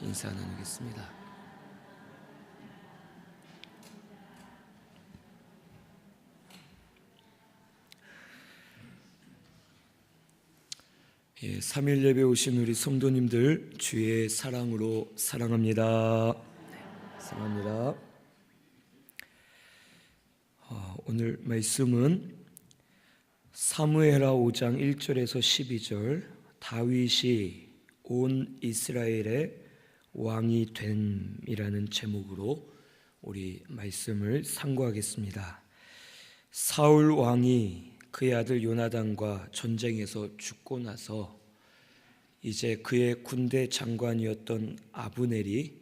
인사 나누겠습니다. 예, 3일 예배 오신 우리 성도님들 주의 사랑으로 사랑합니다. 사랑합니다. 오늘 말씀은 사무엘하 5장 1절에서 12절 다윗이 온 이스라엘의 왕이 됨이라는 제목으로 우리 말씀을 상고하겠습니다. 사울 왕이 그의 아들 요나단과 전쟁에서 죽고 나서 이제 그의 군대 장관이었던 아브넬이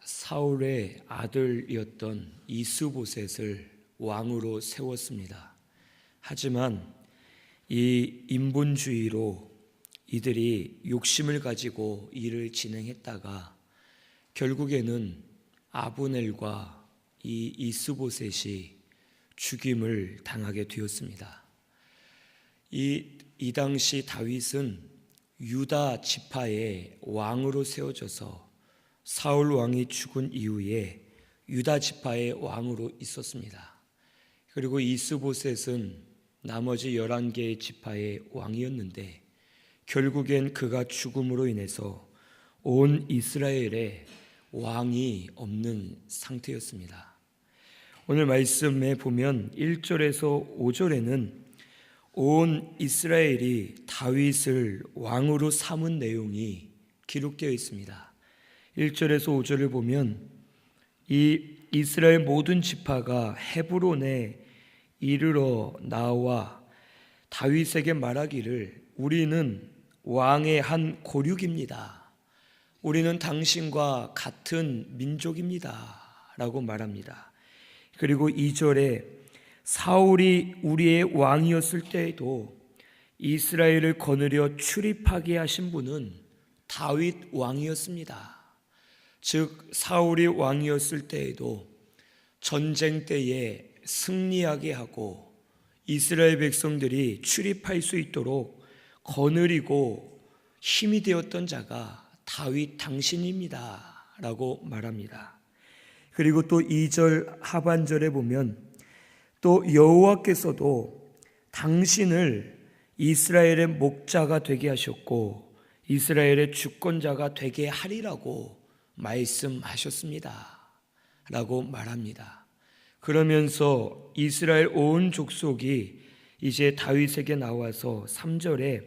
사울의 아들이었던 이스보셋을 왕으로 세웠습니다. 하지만 이 인본주의로 이들이 욕심을 가지고 일을 진행했다가 결국에는 아브넬과 이 이스보셋이 죽임을 당하게 되었습니다. 이 당시 다윗은 유다 지파의 왕으로 세워져서 사울 왕이 죽은 이후에 유다 지파의 왕으로 있었습니다. 그리고 이스보셋은 나머지 11개의 지파의 왕이었는데 결국엔 그가 죽음으로 인해서 온 이스라엘에 왕이 없는 상태였습니다. 오늘 말씀에 보면 1절에서 5절에는 온 이스라엘이 다윗을 왕으로 삼은 내용이 기록되어 있습니다. 1절에서 5절을 보면 이 이스라엘 모든 지파가 헤브론에 이르러 나와 다윗에게 말하기를 우리는 왕의 한 고륙입니다. 우리는 당신과 같은 민족입니다 라고 말합니다. 그리고 2절에 사울이 우리의 왕이었을 때에도 이스라엘을 거느려 출입하게 하신 분은 다윗 왕이었습니다. 즉 사울이 왕이었을 때에도 전쟁 때에 승리하게 하고 이스라엘 백성들이 출입할 수 있도록 거느리고 힘이 되었던 자가 다윗 당신입니다 라고 말합니다. 그리고 또 2절 하반절에 보면 또 여호와께서도 당신을 이스라엘의 목자가 되게 하셨고 이스라엘의 주권자가 되게 하리라고 말씀하셨습니다 라고 말합니다. 그러면서 이스라엘 온 족속이 이제 다윗에게 나와서 3절에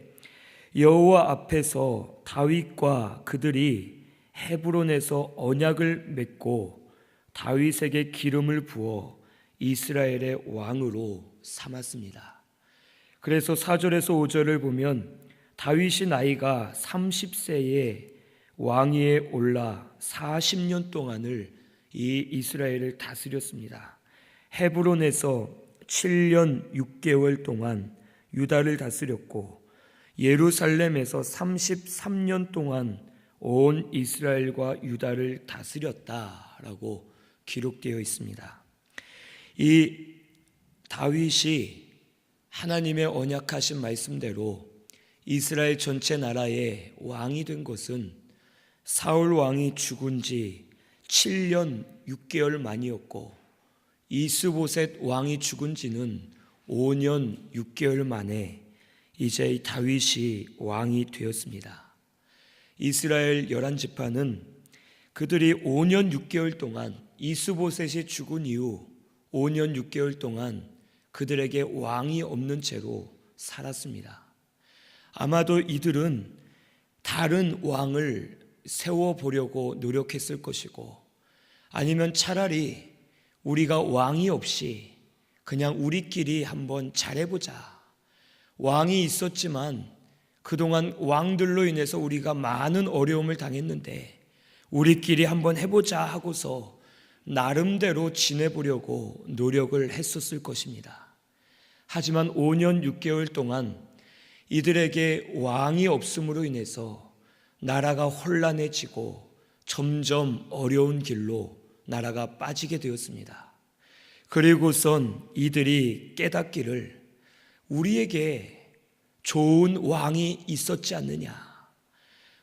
여호와 앞에서 다윗과 그들이 헤브론에서 언약을 맺고 다윗에게 기름을 부어 이스라엘의 왕으로 삼았습니다. 그래서 4절에서 5절을 보면 다윗이 나이가 30세에 왕위에 올라 40년 동안을 이 이스라엘을 다스렸습니다. 헤브론에서 7년 6개월 동안 유다를 다스렸고 예루살렘에서 33년 동안 온 이스라엘과 유다를 다스렸다라고 기록되어 있습니다. 이 다윗이 하나님의 언약하신 말씀대로 이스라엘 전체 나라의 왕이 된 것은 사울 왕이 죽은 지 7년 6개월 만이었고 이스보셋 왕이 죽은 지는 5년 6개월 만에 이제 다윗이 왕이 되었습니다. 이스라엘 11지파는 그들이 5년 6개월 동안 이스보셋이 죽은 이후 5년 6개월 동안 그들에게 왕이 없는 채로 살았습니다. 아마도 이들은 다른 왕을 세워보려고 노력했을 것이고 아니면 차라리 우리가 왕이 없이 그냥 우리끼리 한번 잘해보자. 왕이 있었지만 그동안 왕들로 인해서 우리가 많은 어려움을 당했는데 우리끼리 한번 해보자 하고서 나름대로 지내보려고 노력을 했었을 것입니다. 하지만 5년 6개월 동안 이들에게 왕이 없음으로 인해서 나라가 혼란해지고 점점 어려운 길로 나라가 빠지게 되었습니다. 그리고선 이들이 깨닫기를 우리에게 좋은 왕이 있었지 않느냐,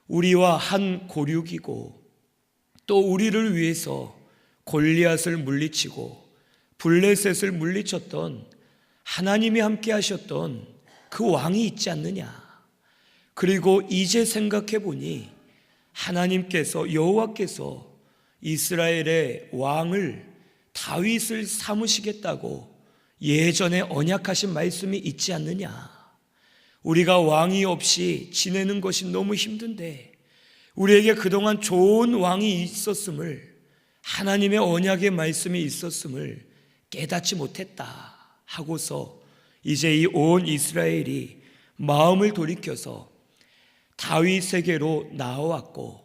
우리와 한 고륙이고 또 우리를 위해서 골리앗을 물리치고 블레셋을 물리쳤던 하나님이 함께 하셨던 그 왕이 있지 않느냐. 그리고 이제 생각해 보니 하나님께서, 여호와께서 이스라엘의 왕을 다윗을 삼으시겠다고 예전에 언약하신 말씀이 있지 않느냐. 우리가 왕이 없이 지내는 것이 너무 힘든데 우리에게 그동안 좋은 왕이 있었음을, 하나님의 언약의 말씀이 있었음을 깨닫지 못했다 하고서 이제 이 온 이스라엘이 마음을 돌이켜서 다윗에게로 나아왔고,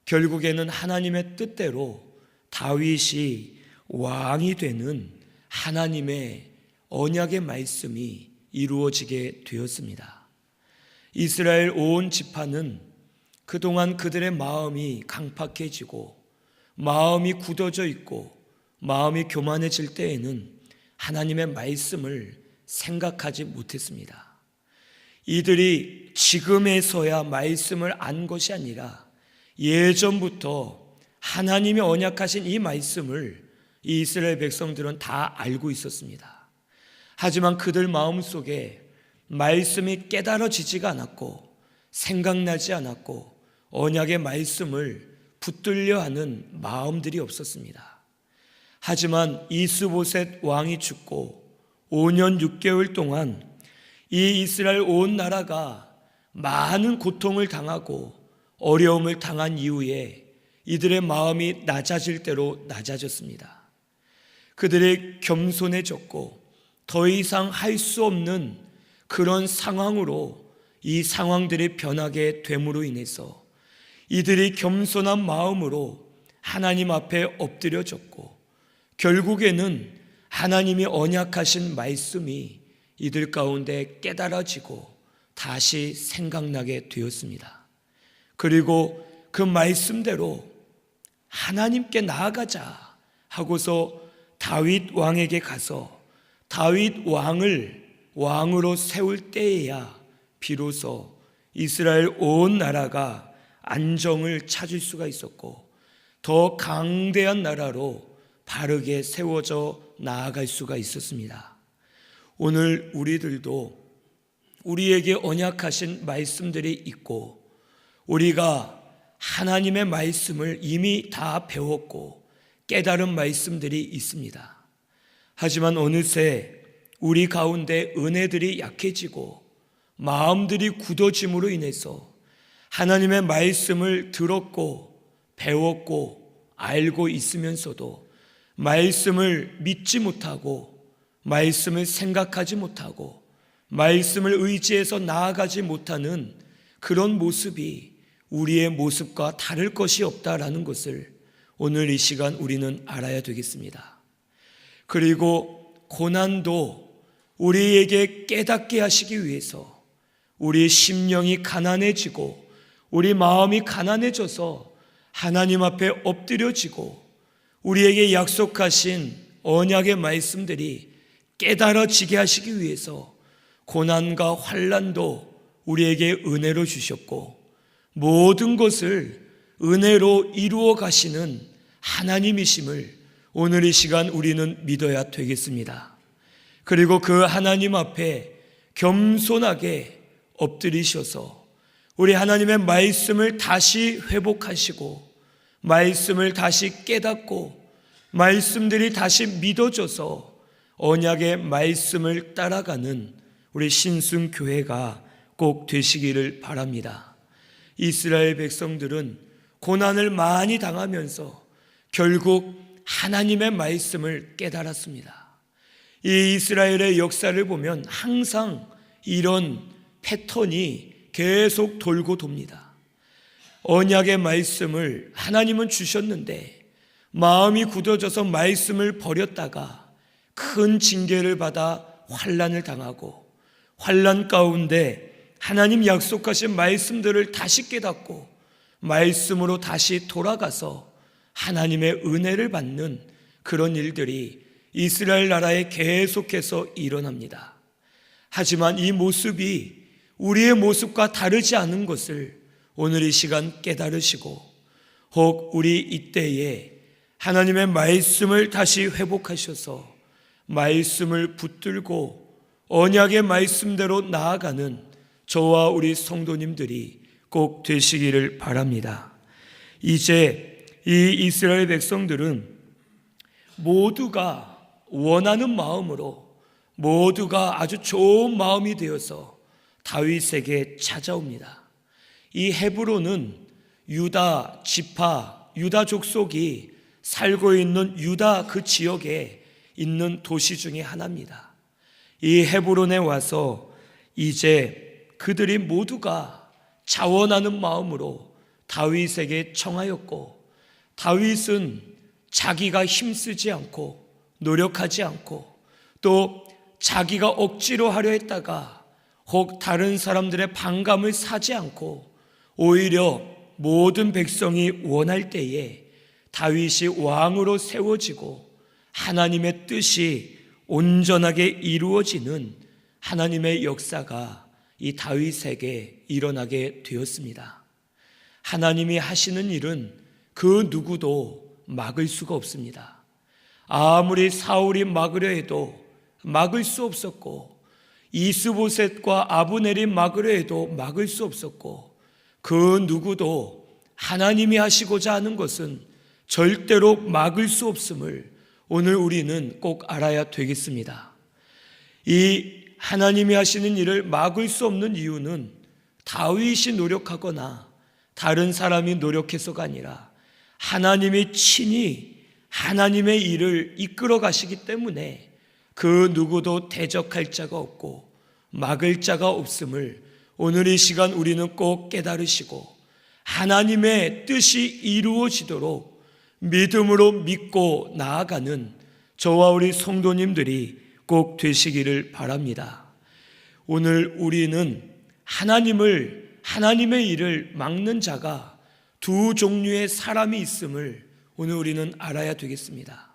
결국에는 하나님의 뜻대로 다윗이 왕이 되는 하나님의 언약의 말씀이 이루어지게 되었습니다. 이스라엘 온 지파는 그동안 그들의 마음이 강팍해지고 마음이 굳어져 있고 마음이 교만해질 때에는 하나님의 말씀을 생각하지 못했습니다. 이들이 지금에서야 말씀을 안 것이 아니라 예전부터 하나님이 언약하신 이 말씀을 이 이스라엘 백성들은 다 알고 있었습니다. 하지만 그들 마음속에 말씀이 깨달아지지가 않았고 생각나지 않았고 언약의 말씀을 붙들려 하는 마음들이 없었습니다. 하지만 이스보셋 왕이 죽고 5년 6개월 동안 이 이스라엘 온 나라가 많은 고통을 당하고 어려움을 당한 이후에 이들의 마음이 낮아질 대로 낮아졌습니다. 그들이 겸손해졌고 더 이상 할 수 없는 그런 상황으로 이 상황들이 변하게 됨으로 인해서 이들이 겸손한 마음으로 하나님 앞에 엎드려졌고 결국에는 하나님이 언약하신 말씀이 이들 가운데 깨달아지고 다시 생각나게 되었습니다. 그리고 그 말씀대로 하나님께 나아가자 하고서 다윗 왕에게 가서 다윗 왕을 왕으로 세울 때에야 비로소 이스라엘 온 나라가 안정을 찾을 수가 있었고 더 강대한 나라로 바르게 세워져 나아갈 수가 있었습니다. 오늘 우리들도 우리에게 언약하신 말씀들이 있고 우리가 하나님의 말씀을 이미 다 배웠고 깨달은 말씀들이 있습니다. 하지만 어느새 우리 가운데 은혜들이 약해지고 마음들이 굳어짐으로 인해서 하나님의 말씀을 들었고 배웠고 알고 있으면서도 말씀을 믿지 못하고 말씀을 생각하지 못하고 말씀을 의지해서 나아가지 못하는 그런 모습이 우리의 모습과 다를 것이 없다라는 것을 오늘 이 시간 우리는 알아야 되겠습니다. 그리고 고난도 우리에게 깨닫게 하시기 위해서 우리 심령이 가난해지고 우리 마음이 가난해져서 하나님 앞에 엎드려지고 우리에게 약속하신 언약의 말씀들이 깨달아지게 하시기 위해서 고난과 환난도 우리에게 은혜로 주셨고 모든 것을 은혜로 이루어 가시는 하나님이심을 오늘 이 시간 우리는 믿어야 되겠습니다. 그리고 그 하나님 앞에 겸손하게 엎드리셔서 우리 하나님의 말씀을 다시 회복하시고 말씀을 다시 깨닫고 말씀들이 다시 믿어져서 언약의 말씀을 따라가는 우리 신순교회가 꼭 되시기를 바랍니다. 이스라엘 백성들은 고난을 많이 당하면서 결국 하나님의 말씀을 깨달았습니다. 이 이스라엘의 역사를 보면 항상 이런 패턴이 계속 돌고 돕니다. 언약의 말씀을 하나님은 주셨는데 마음이 굳어져서 말씀을 버렸다가 큰 징계를 받아 환난을 당하고 환난 가운데 하나님 약속하신 말씀들을 다시 깨닫고 말씀으로 다시 돌아가서 하나님의 은혜를 받는 그런 일들이 이스라엘 나라에 계속해서 일어납니다. 하지만 이 모습이 우리의 모습과 다르지 않은 것을 오늘 이 시간 깨달으시고 혹 우리 이때에 하나님의 말씀을 다시 회복하셔서 말씀을 붙들고 언약의 말씀대로 나아가는 저와 우리 성도님들이 꼭 되시기를 바랍니다. 이제 이 이스라엘 백성들은 모두가 원하는 마음으로, 모두가 아주 좋은 마음이 되어서 다윗에게 찾아옵니다. 이 헤브론은 유다 지파, 유다 족속이 살고 있는 유다 그 지역에 있는 도시 중에 하나입니다. 이 헤브론에 와서 이제 그들이 모두가 자원하는 마음으로 다윗에게 청하였고, 다윗은 자기가 힘쓰지 않고 노력하지 않고 또 자기가 억지로 하려 했다가 혹 다른 사람들의 반감을 사지 않고 오히려 모든 백성이 원할 때에 다윗이 왕으로 세워지고 하나님의 뜻이 온전하게 이루어지는 하나님의 역사가 이 다윗에게 일어나게 되었습니다. 하나님이 하시는 일은 그 누구도 막을 수가 없습니다. 아무리 사울이 막으려 해도 막을 수 없었고, 이스보셋과 아브넬이 막으려 해도 막을 수 없었고, 그 누구도 하나님이 하시고자 하는 것은 절대로 막을 수 없음을 오늘 우리는 꼭 알아야 되겠습니다. 이 하나님이 하시는 일을 막을 수 없는 이유는 다윗이 노력하거나 다른 사람이 노력해서가 아니라 하나님이 친히 하나님의 일을 이끌어 가시기 때문에 그 누구도 대적할 자가 없고 막을 자가 없음을 오늘 이 시간 우리는 꼭 깨달으시고 하나님의 뜻이 이루어지도록 믿음으로 믿고 나아가는 저와 우리 성도님들이 꼭 되시기를 바랍니다. 오늘 우리는 하나님의 일을 막는 자가 두 종류의 사람이 있음을 오늘 우리는 알아야 되겠습니다.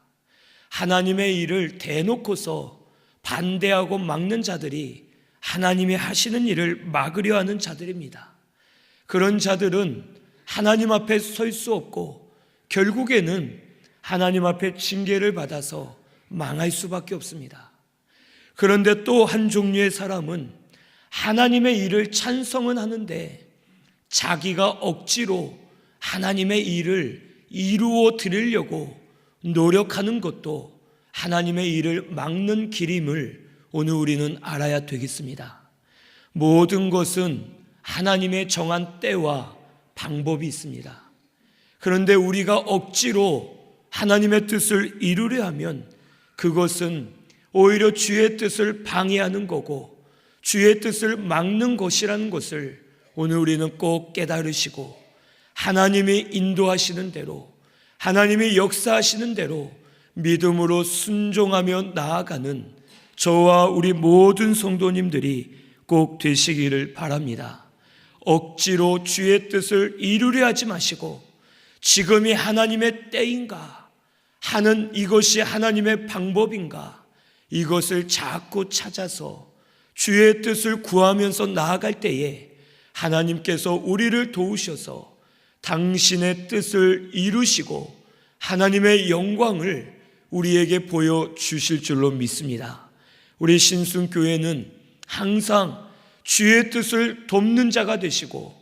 하나님의 일을 대놓고서 반대하고 막는 자들이 하나님이 하시는 일을 막으려 하는 자들입니다. 그런 자들은 하나님 앞에 설 수 없고 결국에는 하나님 앞에 징계를 받아서 망할 수밖에 없습니다. 그런데 또 한 종류의 사람은 하나님의 일을 찬성은 하는데 자기가 억지로 하나님의 일을 이루어 드리려고 노력하는 것도 하나님의 일을 막는 길임을 오늘 우리는 알아야 되겠습니다. 모든 것은 하나님의 정한 때와 방법이 있습니다. 그런데 우리가 억지로 하나님의 뜻을 이루려 하면 그것은 오히려 주의 뜻을 방해하는 거고 주의 뜻을 막는 것이라는 것을 오늘 우리는 꼭 깨달으시고 하나님이 인도하시는 대로 하나님이 역사하시는 대로 믿음으로 순종하며 나아가는 저와 우리 모든 성도님들이 꼭 되시기를 바랍니다. 억지로 주의 뜻을 이루려 하지 마시고 지금이 하나님의 때인가 하는 이것이 하나님의 방법인가 이것을 자꾸 찾아서 주의 뜻을 구하면서 나아갈 때에 하나님께서 우리를 도우셔서 당신의 뜻을 이루시고 하나님의 영광을 우리에게 보여주실 줄로 믿습니다. 우리 신순교회는 항상 주의 뜻을 돕는 자가 되시고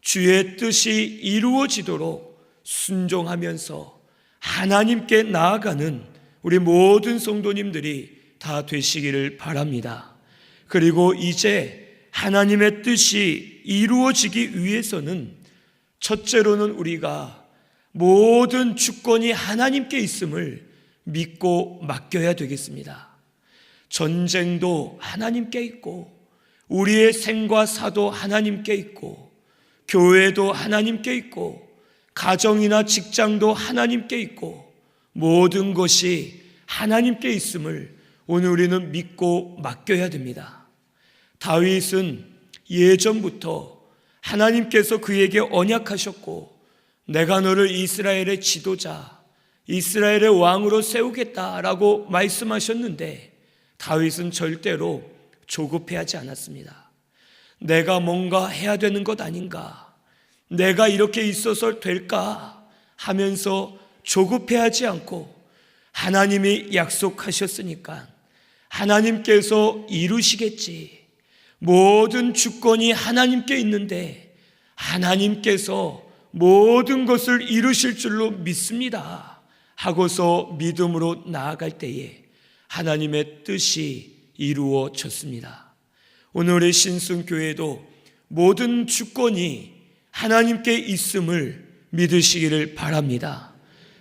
주의 뜻이 이루어지도록 순종하면서 하나님께 나아가는 우리 모든 성도님들이 다 되시기를 바랍니다. 그리고 이제 하나님의 뜻이 이루어지기 위해서는 첫째로는 우리가 모든 주권이 하나님께 있음을 믿고 맡겨야 되겠습니다. 전쟁도 하나님께 있고 우리의 생과 사도 하나님께 있고 교회도 하나님께 있고 가정이나 직장도 하나님께 있고 모든 것이 하나님께 있음을 오늘 우리는 믿고 맡겨야 됩니다. 다윗은 예전부터 하나님께서 그에게 언약하셨고 내가 너를 이스라엘의 지도자, 이스라엘의 왕으로 세우겠다라고 말씀하셨는데 다윗은 절대로 조급해하지 않았습니다. 내가 뭔가 해야 되는 것 아닌가? 내가 이렇게 있어서 될까? 하면서 조급해하지 않고 하나님이 약속하셨으니까 하나님께서 이루시겠지, 모든 주권이 하나님께 있는데 하나님께서 모든 것을 이루실 줄로 믿습니다 하고서 믿음으로 나아갈 때에 하나님의 뜻이 이루어졌습니다. 오늘의 신승교회도 모든 주권이 하나님께 있음을 믿으시기를 바랍니다.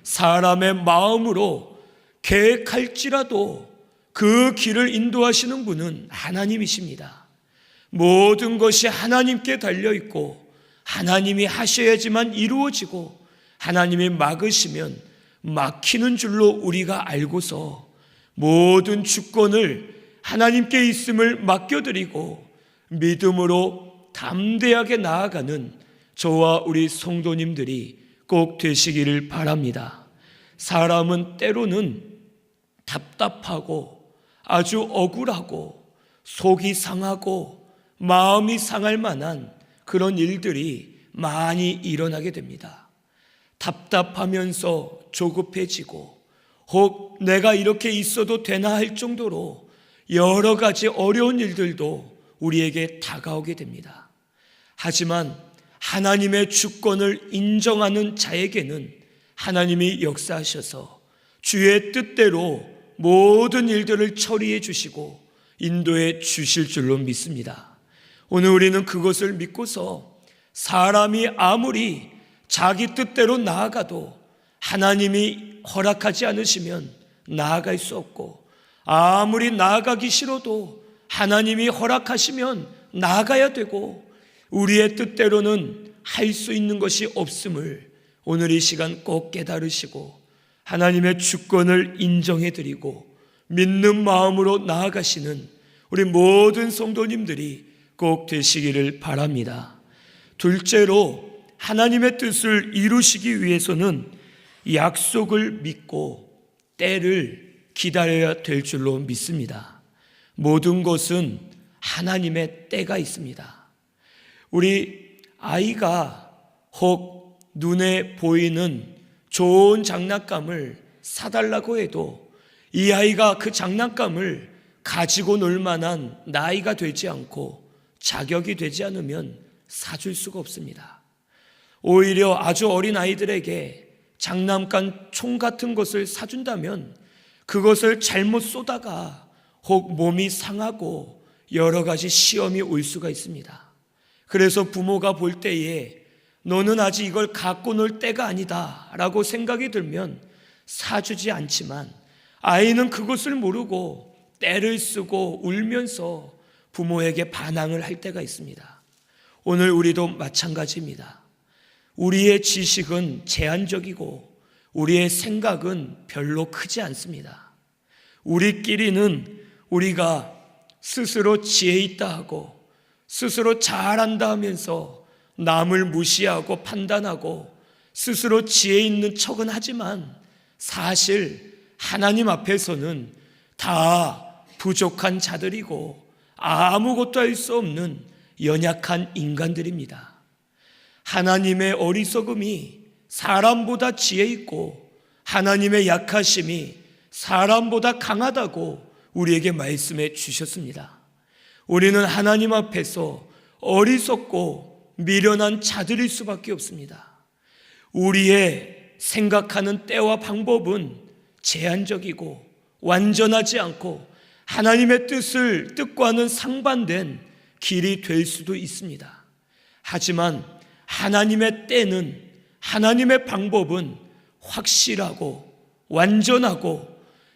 사람의 마음으로 계획할지라도 그 길을 인도하시는 분은 하나님이십니다. 모든 것이 하나님께 달려있고 하나님이 하셔야지만 이루어지고 하나님이 막으시면 막히는 줄로 우리가 알고서 모든 주권을 하나님께 있음을 맡겨드리고 믿음으로 담대하게 나아가는 저와 우리 성도님들이 꼭 되시기를 바랍니다. 사람은 때로는 답답하고 아주 억울하고 속이 상하고 마음이 상할 만한 그런 일들이 많이 일어나게 됩니다. 답답하면서 조급해지고 혹 내가 이렇게 있어도 되나 할 정도로 여러 가지 어려운 일들도 우리에게 다가오게 됩니다. 하지만 하나님의 주권을 인정하는 자에게는 하나님이 역사하셔서 주의 뜻대로 모든 일들을 처리해 주시고 인도해 주실 줄로 믿습니다. 오늘 우리는 그것을 믿고서 사람이 아무리 자기 뜻대로 나아가도 하나님이 허락하지 않으시면 나아갈 수 없고, 아무리 나아가기 싫어도 하나님이 허락하시면 나아가야 되고, 우리의 뜻대로는 할 수 있는 것이 없음을 오늘 이 시간 꼭 깨달으시고 하나님의 주권을 인정해 드리고 믿는 마음으로 나아가시는 우리 모든 성도님들이 꼭 되시기를 바랍니다. 둘째로, 하나님의 뜻을 이루시기 위해서는 약속을 믿고 때를 기다려야 될 줄로 믿습니다. 모든 것은 하나님의 때가 있습니다. 우리 아이가 혹 눈에 보이는 좋은 장난감을 사달라고 해도 이 아이가 그 장난감을 가지고 놀 만한 나이가 되지 않고 자격이 되지 않으면 사줄 수가 없습니다. 오히려 아주 어린 아이들에게 장난감 총 같은 것을 사준다면 그것을 잘못 쏘다가 혹 몸이 상하고 여러 가지 시험이 올 수가 있습니다. 그래서 부모가 볼 때에 너는 아직 이걸 갖고 놀 때가 아니다 라고 생각이 들면 사주지 않지만, 아이는 그것을 모르고 떼를 쓰고 울면서 부모에게 반항을 할 때가 있습니다. 오늘 우리도 마찬가지입니다. 우리의 지식은 제한적이고 우리의 생각은 별로 크지 않습니다. 우리끼리는 우리가 스스로 지혜 있다 하고 스스로 잘한다 하면서 남을 무시하고 판단하고 스스로 지혜 있는 척은 하지만 사실 하나님 앞에서는 다 부족한 자들이고 아무것도 할 수 없는 연약한 인간들입니다. 하나님의 어리석음이 사람보다 지혜 있고 하나님의 약하심이 사람보다 강하다고 우리에게 말씀해 주셨습니다. 우리는 하나님 앞에서 어리석고 미련한 자들일 수밖에 없습니다. 우리의 생각하는 때와 방법은 제한적이고 완전하지 않고 하나님의 뜻과는 상반된 길이 될 수도 있습니다. 하지만 하나님의 때는, 하나님의 방법은 확실하고 완전하고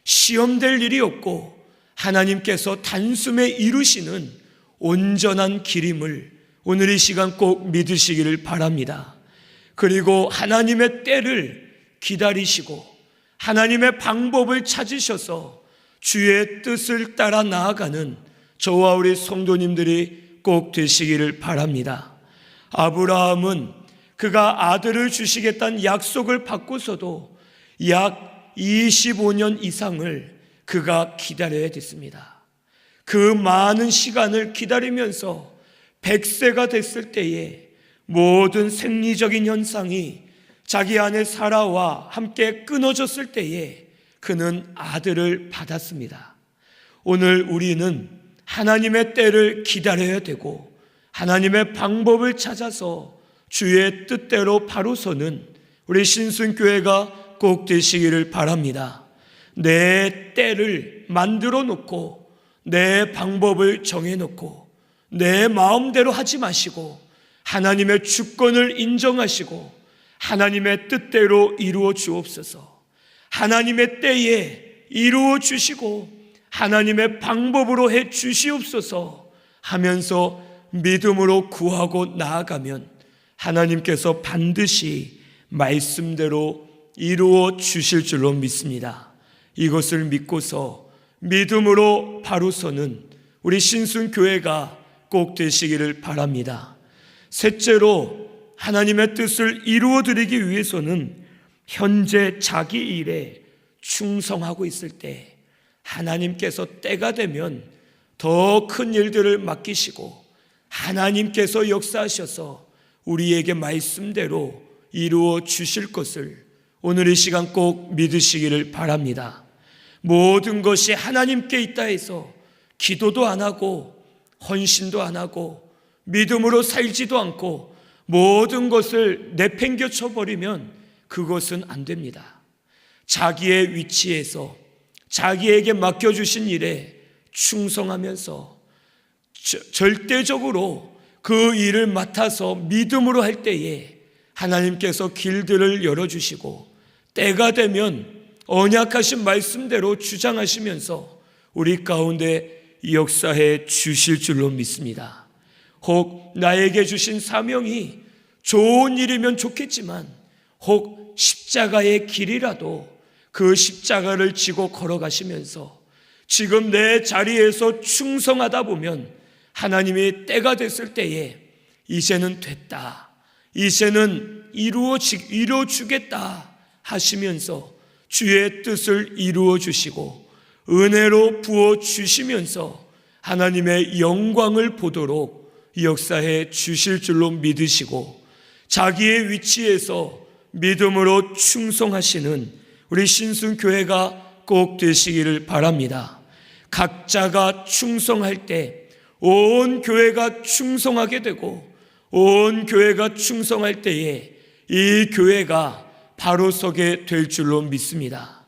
시험될 일이 없고 하나님께서 단숨에 이루시는 온전한 길임을 오늘 이 시간 꼭 믿으시기를 바랍니다. 그리고 하나님의 때를 기다리시고 하나님의 방법을 찾으셔서 주의 뜻을 따라 나아가는 저와 우리 성도님들이 꼭 되시기를 바랍니다. 아브라함은 그가 아들을 주시겠다는 약속을 받고서도 약 25년 이상을 그가 기다려야 됐습니다. 그 많은 시간을 기다리면서 100세가 됐을 때에 모든 생리적인 현상이 자기 아내 사라와 함께 끊어졌을 때에 그는 아들을 받았습니다. 오늘 우리는 하나님의 때를 기다려야 되고 하나님의 방법을 찾아서 주의 뜻대로 바로 서는 우리 신순교회가 꼭 되시기를 바랍니다. 내 때를 만들어 놓고 내 방법을 정해 놓고 내 마음대로 하지 마시고 하나님의 주권을 인정하시고 하나님의 뜻대로 이루어 주옵소서. 하나님의 때에 이루어 주시고 하나님의 방법으로 해 주시옵소서 하면서 믿음으로 구하고 나아가면 하나님께서 반드시 말씀대로 이루어 주실 줄로 믿습니다. 이것을 믿고서 믿음으로 바로 서는 우리 신순교회가 꼭 되시기를 바랍니다. 셋째로 하나님의 뜻을 이루어 드리기 위해서는 현재 자기 일에 충성하고 있을 때 하나님께서 때가 되면 더 큰 일들을 맡기시고 하나님께서 역사하셔서 우리에게 말씀대로 이루어 주실 것을 오늘 이 시간 꼭 믿으시기를 바랍니다. 모든 것이 하나님께 있다 해서 기도도 안 하고 헌신도 안 하고 믿음으로 살지도 않고 모든 것을 내팽겨 쳐버리면 그것은 안 됩니다. 자기의 위치에서 자기에게 맡겨주신 일에 충성하면서 절대적으로 그 일을 맡아서 믿음으로 할 때에 하나님께서 길들을 열어주시고 때가 되면 언약하신 말씀대로 주장하시면서 우리 가운데 역사해 주실 줄로 믿습니다. 혹 나에게 주신 사명이 좋은 일이면 좋겠지만 혹 십자가의 길이라도 그 십자가를 지고 걸어가시면서 지금 내 자리에서 충성하다 보면 하나님이 때가 됐을 때에 이제는 됐다, 이제는 이루어주겠다 하시면서 주의 뜻을 이루어 주시고 은혜로 부어 주시면서 하나님의 영광을 보도록 역사해 주실 줄로 믿으시고 자기의 위치에서 믿음으로 충성하시는 우리 신순교회가 꼭 되시기를 바랍니다. 각자가 충성할 때 온 교회가 충성하게 되고 온 교회가 충성할 때에 이 교회가 바로 서게 될 줄로 믿습니다.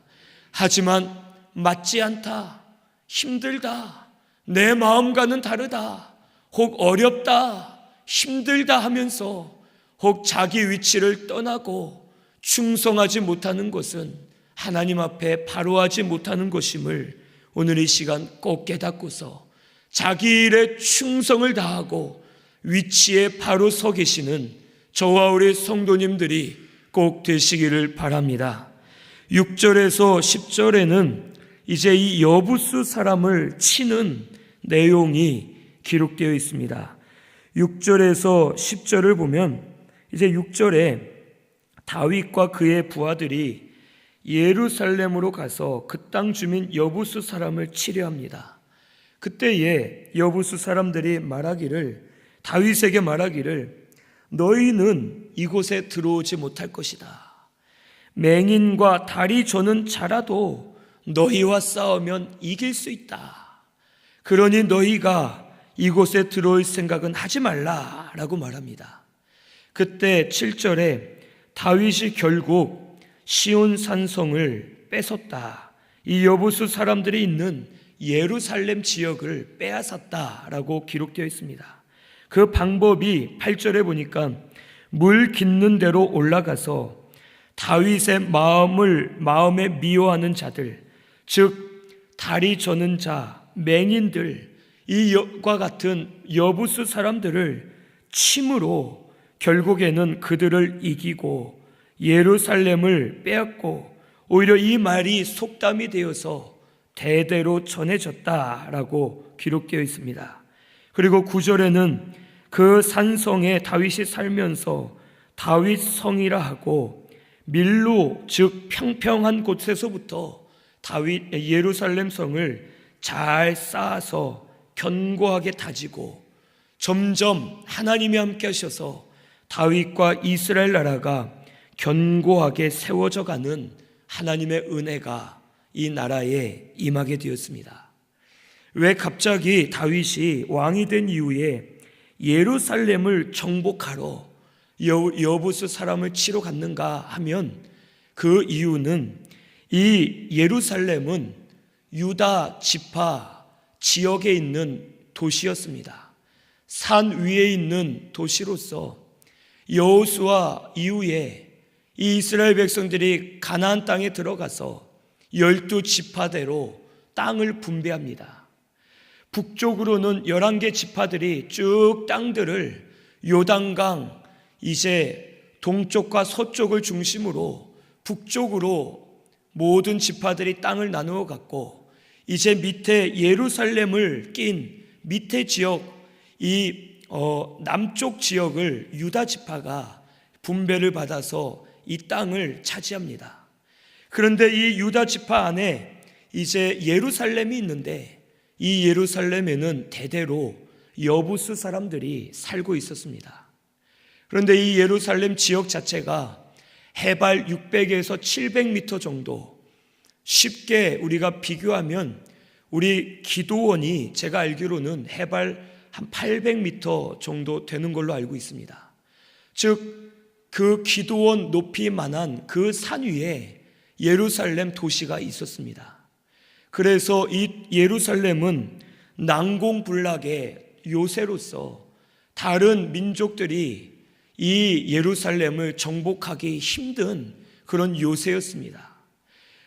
하지만 맞지 않다, 힘들다, 내 마음과는 다르다, 혹 어렵다, 힘들다 하면서 혹 자기 위치를 떠나고 충성하지 못하는 것은 하나님 앞에 바로하지 못하는 것임을 오늘 이 시간 꼭 깨닫고서 자기 일에 충성을 다하고 위치에 바로 서 계시는 저와 우리 성도님들이 꼭 되시기를 바랍니다. 6절에서 10절에는 이제 이 여부수 사람을 치는 내용이 기록되어 있습니다. 6절에서 10절을 보면 이제 6절에 다윗과 그의 부하들이 예루살렘으로 가서 그 땅 주민 여부수 사람을 치려 합니다. 그때에 여부수 사람들이 다윗에게 말하기를 너희는 이곳에 들어오지 못할 것이다. 맹인과 다리 저는 자라도 너희와 싸우면 이길 수 있다. 그러니 너희가 이곳에 들어올 생각은 하지 말라라고 말합니다. 그때 7절에 다윗이 결국 시온 산성을 뺏었다. 이 여부수 사람들이 있는 예루살렘 지역을 빼앗았다라고 기록되어 있습니다. 그 방법이 8절에 보니까 물 깃는 대로 올라가서 다윗의 마음에 미워하는 자들, 즉 다리 저는 자, 맹인들, 이와 같은 여부수 사람들을 침으로 결국에는 그들을 이기고 예루살렘을 빼앗고 오히려 이 말이 속담이 되어서 대대로 전해졌다라고 기록되어 있습니다. 그리고 9절에는 그 산성에 다윗이 살면서 다윗성이라 하고 밀로 즉 평평한 곳에서부터 예루살렘 성을 잘 쌓아서 견고하게 다지고 점점 하나님이 함께 하셔서 다윗과 이스라엘 나라가 견고하게 세워져 가는 하나님의 은혜가 이 나라에 임하게 되었습니다. 왜 갑자기 다윗이 왕이 된 이후에 예루살렘을 정복하러 여부스 사람을 치러 갔는가 하면 그 이유는 이 예루살렘은 유다 지파 지역에 있는 도시였습니다. 산 위에 있는 도시로서 여호수아 이후에 이 이스라엘 백성들이 가나안 땅에 들어가서 12지파대로 땅을 분배합니다. 북쪽으로는 11개 지파들이 쭉 땅들을 요단강 이제 동쪽과 서쪽을 중심으로 북쪽으로 모든 지파들이 땅을 나누어 갖고 이제 밑에 예루살렘을 낀 밑에 지역 남쪽 지역을 유다 지파가 분배를 받아서 이 땅을 차지합니다. 그런데 이 유다 지파 안에 이제 예루살렘이 있는데 이 예루살렘에는 대대로 여부스 사람들이 살고 있었습니다. 그런데 이 예루살렘 지역 자체가 해발 600에서 700m 정도, 쉽게 우리가 비교하면 우리 기도원이 제가 알기로는 해발 한 800m 정도 되는 걸로 알고 있습니다. 즉 그 기도원 높이만한 그 산 위에 예루살렘 도시가 있었습니다. 그래서 이 예루살렘은 난공불락의 요새로서 다른 민족들이 이 예루살렘을 정복하기 힘든 그런 요새였습니다.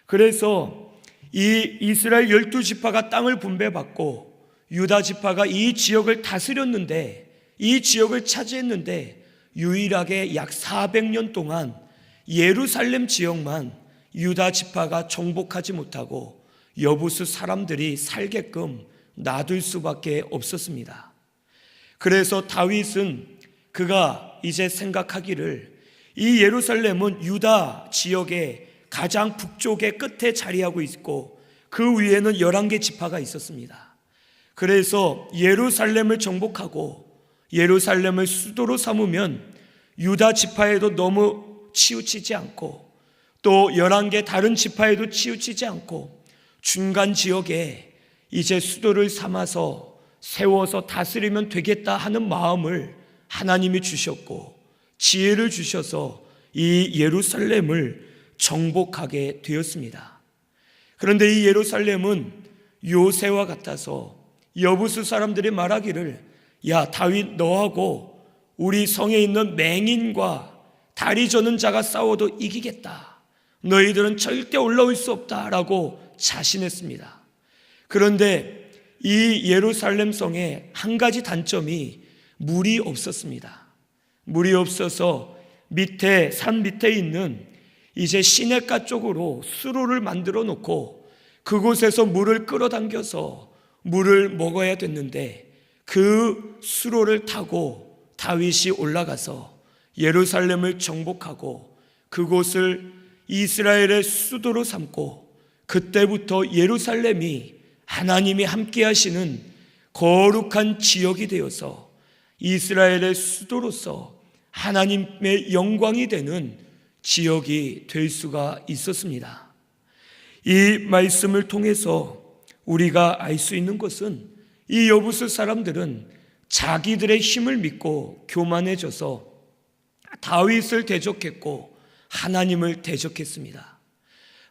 그래서 이 이스라엘 12지파가 땅을 분배받고 유다 지파가 이 지역을 다스렸는데, 이 지역을 차지했는데 유일하게 약 400년 동안 예루살렘 지역만 유다 지파가 정복하지 못하고 여부스 사람들이 살게끔 놔둘 수밖에 없었습니다. 그래서 다윗은 그가 이제 생각하기를 이 예루살렘은 유다 지역의 가장 북쪽의 끝에 자리하고 있고 그 위에는 11개 지파가 있었습니다. 그래서 예루살렘을 정복하고 예루살렘을 수도로 삼으면 유다 지파에도 너무 치우치지 않고 또 11개 다른 지파에도 치우치지 않고 중간 지역에 이제 수도를 삼아서 세워서 다스리면 되겠다 하는 마음을 하나님이 주셨고 지혜를 주셔서 이 예루살렘을 정복하게 되었습니다. 그런데 이 예루살렘은 요새와 같아서 여부스 사람들이 말하기를 야 다윗 너하고 우리 성에 있는 맹인과 다리 저는 자가 싸워도 이기겠다. 너희들은 절대 올라올 수 없다라고 자신했습니다. 그런데 이 예루살렘 성에 한 가지 단점이 물이 없었습니다. 물이 없어서 밑에 산 밑에 있는 이제 시냇가 쪽으로 수로를 만들어 놓고 그곳에서 물을 끌어당겨서 물을 먹어야 됐는데 그 수로를 타고 다윗이 올라가서 예루살렘을 정복하고 그곳을 이스라엘의 수도로 삼고 그때부터 예루살렘이 하나님이 함께 하시는 거룩한 지역이 되어서 이스라엘의 수도로서 하나님의 영광이 되는 지역이 될 수가 있었습니다. 이 말씀을 통해서 우리가 알 수 있는 것은 이 여부스 사람들은 자기들의 힘을 믿고 교만해져서 다윗을 대적했고 하나님을 대적했습니다.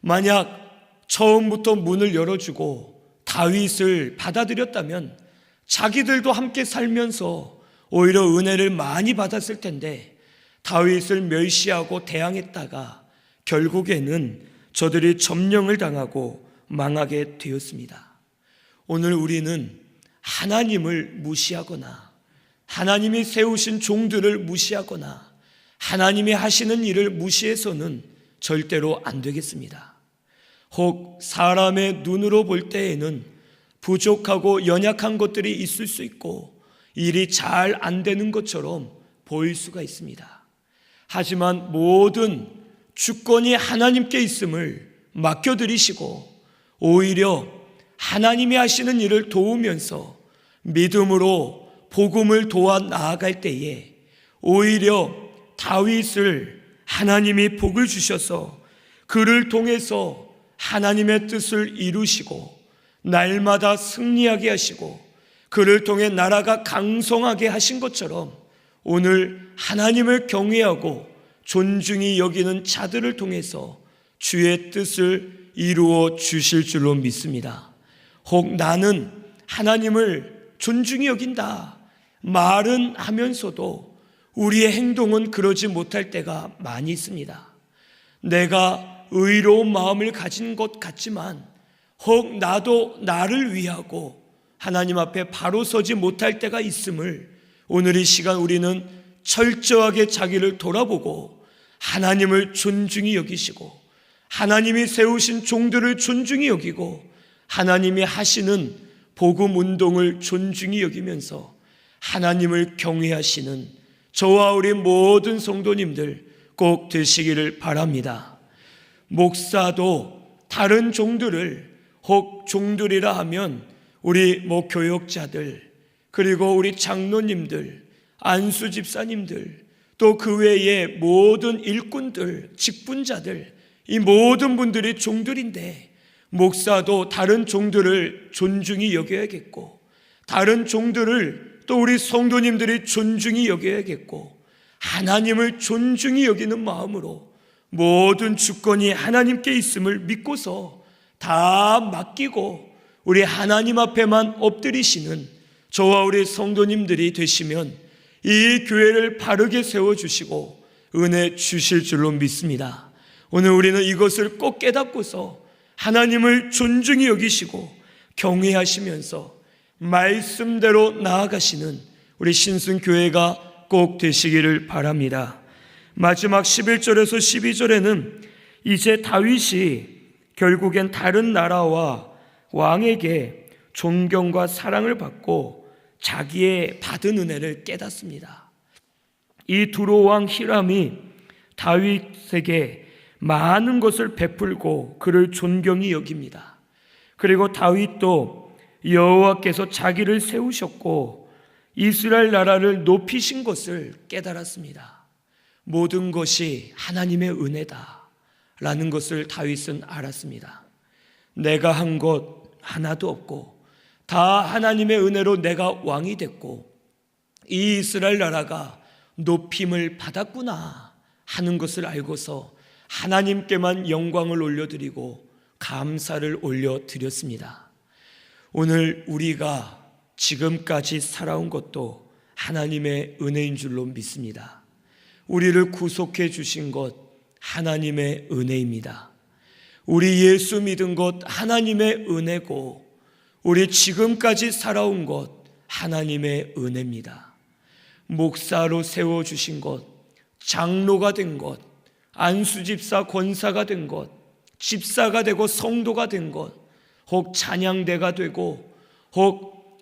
만약 처음부터 문을 열어주고 다윗을 받아들였다면 자기들도 함께 살면서 오히려 은혜를 많이 받았을 텐데 다윗을 멸시하고 대항했다가 결국에는 저들이 점령을 당하고 망하게 되었습니다. 오늘 우리는 하나님을 무시하거나 하나님이 세우신 종들을 무시하거나 하나님이 하시는 일을 무시해서는 절대로 안 되겠습니다. 혹 사람의 눈으로 볼 때에는 부족하고 연약한 것들이 있을 수 있고 일이 잘 안 되는 것처럼 보일 수가 있습니다. 하지만 모든 주권이 하나님께 있음을 맡겨드리시고 오히려 하나님이 하시는 일을 도우면서 믿음으로 복음을 도와 나아갈 때에 오히려 다윗을 하나님이 복을 주셔서 그를 통해서 하나님의 뜻을 이루시고 날마다 승리하게 하시고 그를 통해 나라가 강성하게 하신 것처럼 오늘 하나님을 경외하고 존중히 여기는 자들을 통해서 주의 뜻을 이루어 주실 줄로 믿습니다. 혹 나는 하나님을 존중히 여긴다 말은 하면서도 우리의 행동은 그러지 못할 때가 많이 있습니다. 내가 의로운 마음을 가진 것 같지만 혹 나도 나를 위하고 하나님 앞에 바로 서지 못할 때가 있음을 오늘 이 시간 우리는 철저하게 자기를 돌아보고 하나님을 존중히 여기시고 하나님이 세우신 종들을 존중히 여기고 하나님이 하시는 복음 운동을 존중히 여기면서 하나님을 경외하시는 저와 우리 모든 성도님들 꼭 되시기를 바랍니다. 목사도 다른 종들을 혹 종들이라 하면 우리 교역자들 그리고 우리 장로님들 안수 집사님들 또 그 외에 모든 일꾼들 직분자들 이 모든 분들이 종들인데 목사도 다른 종들을 존중히 여겨야겠고 다른 종들을 또 우리 성도님들이 존중히 여겨야겠고 하나님을 존중히 여기는 마음으로 모든 주권이 하나님께 있음을 믿고서 다 맡기고 우리 하나님 앞에만 엎드리시는 저와 우리 성도님들이 되시면 이 교회를 바르게 세워주시고 은혜 주실 줄로 믿습니다. 오늘 우리는 이것을 꼭 깨닫고서 하나님을 존중히 여기시고 경외하시면서 말씀대로 나아가시는 우리 신순교회가 꼭 되시기를 바랍니다. 마지막 11절에서 12절에는 이제 다윗이 결국엔 다른 나라와 왕에게 존경과 사랑을 받고 자기의 받은 은혜를 깨닫습니다. 이 두로 왕 히람이 다윗에게 많은 것을 베풀고 그를 존경히 여깁니다. 그리고 다윗도 여호와께서 자기를 세우셨고 이스라엘 나라를 높이신 것을 깨달았습니다. 모든 것이 하나님의 은혜다라는 것을 다윗은 알았습니다. 내가 한 것 하나도 없고 다 하나님의 은혜로 내가 왕이 됐고 이 이스라엘 나라가 높임을 받았구나 하는 것을 알고서 하나님께만 영광을 올려드리고 감사를 올려드렸습니다. 오늘 우리가 지금까지 살아온 것도 하나님의 은혜인 줄로 믿습니다. 우리를 구속해 주신 것 하나님의 은혜입니다. 우리 예수 믿은 것 하나님의 은혜고 우리 지금까지 살아온 것 하나님의 은혜입니다. 목사로 세워주신 것, 장로가 된 것, 안수집사 권사가 된 것, 집사가 되고 성도가 된 것, 혹 찬양대가 되고 혹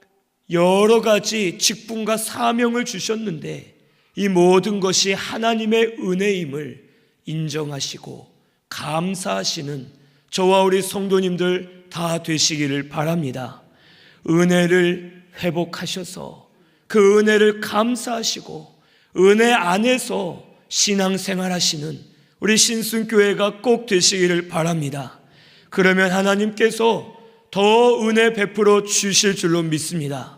여러 가지 직분과 사명을 주셨는데 이 모든 것이 하나님의 은혜임을 인정하시고 감사하시는 저와 우리 성도님들 다 되시기를 바랍니다. 은혜를 회복하셔서 그 은혜를 감사하시고 은혜 안에서 신앙생활 하시는 우리 신순교회가 꼭 되시기를 바랍니다. 그러면 하나님께서 더 은혜 베풀어 주실 줄로 믿습니다.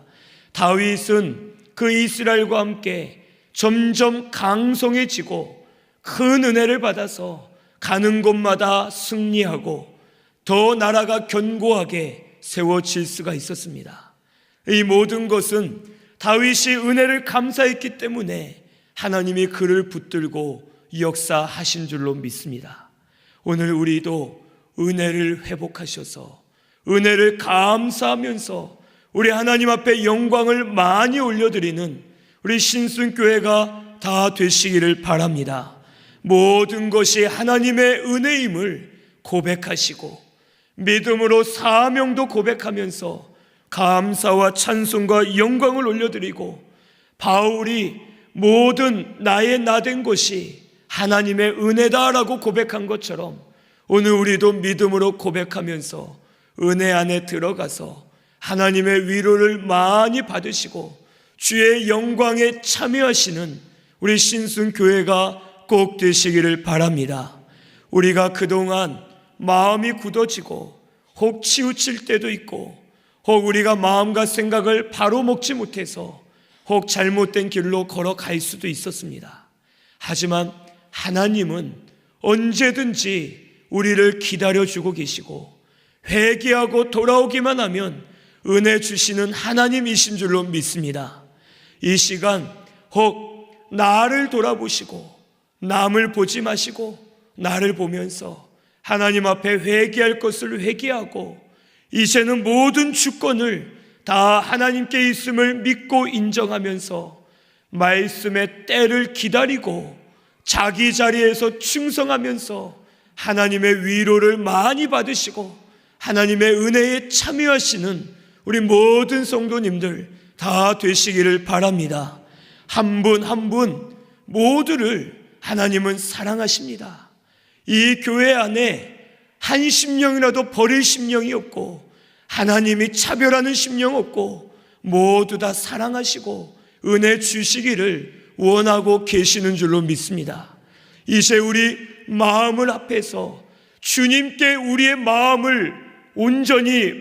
다윗은 그 이스라엘과 함께 점점 강성해지고 큰 은혜를 받아서 가는 곳마다 승리하고 더 나라가 견고하게 세워질 수가 있었습니다. 이 모든 것은 다윗이 은혜를 감사했기 때문에 하나님이 그를 붙들고 역사하신 줄로 믿습니다. 오늘 우리도 은혜를 회복하셔서 은혜를 감사하면서 우리 하나님 앞에 영광을 많이 올려드리는 우리 신순교회가 다 되시기를 바랍니다. 모든 것이 하나님의 은혜임을 고백하시고 믿음으로 사명도 고백하면서 감사와 찬송과 영광을 올려드리고 바울이 모든 나의 나된 것이 하나님의 은혜다라고 고백한 것처럼 오늘 우리도 믿음으로 고백하면서 은혜 안에 들어가서 하나님의 위로를 많이 받으시고 주의 영광에 참여하시는 우리 신순교회가 꼭 되시기를 바랍니다. 우리가 그동안 마음이 굳어지고 혹 치우칠 때도 있고 혹 우리가 마음과 생각을 바로 먹지 못해서 혹 잘못된 길로 걸어갈 수도 있었습니다. 하지만 하나님은 언제든지 우리를 기다려주고 계시고 회개하고 돌아오기만 하면 은혜 주시는 하나님이신 줄로 믿습니다. 이 시간 혹 나를 돌아보시고 남을 보지 마시고 나를 보면서 하나님 앞에 회개할 것을 회개하고 이제는 모든 주권을 다 하나님께 있음을 믿고 인정하면서 말씀의 때를 기다리고 자기 자리에서 충성하면서 하나님의 위로를 많이 받으시고 하나님의 은혜에 참여하시는 우리 모든 성도님들 다 되시기를 바랍니다. 한 분 한 분 모두를 하나님은 사랑하십니다. 이 교회 안에 한 심령이라도 버릴 심령이 없고 하나님이 차별하는 심령 없고 모두 다 사랑하시고 은혜 주시기를 원하고 계시는 줄로 믿습니다. 이제 우리 마음을 앞에서 주님께 우리의 마음을 온전히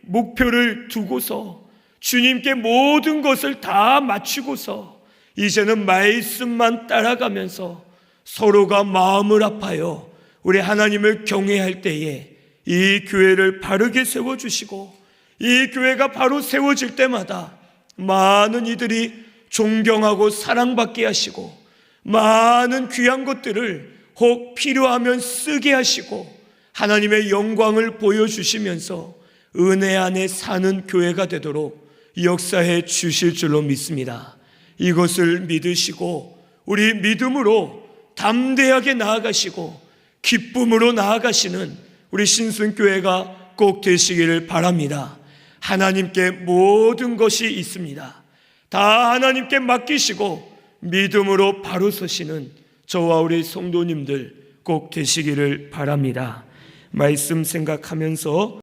목표를 두고서 주님께 모든 것을 다 맞추고서 이제는 말씀만 따라가면서 서로가 마음을 아파요 우리 하나님을 경외할 때에 이 교회를 바르게 세워주시고 이 교회가 바로 세워질 때마다 많은 이들이 존경하고 사랑받게 하시고 많은 귀한 것들을 혹 필요하면 쓰게 하시고 하나님의 영광을 보여주시면서 은혜 안에 사는 교회가 되도록 역사해 주실 줄로 믿습니다. 이것을 믿으시고 우리 믿음으로 담대하게 나아가시고 기쁨으로 나아가시는 우리 신순교회가 꼭 되시기를 바랍니다. 하나님께 모든 것이 있습니다. 다 하나님께 맡기시고 믿음으로 바로 서시는 저와 우리 성도님들 꼭 되시기를 바랍니다. 말씀 생각하면서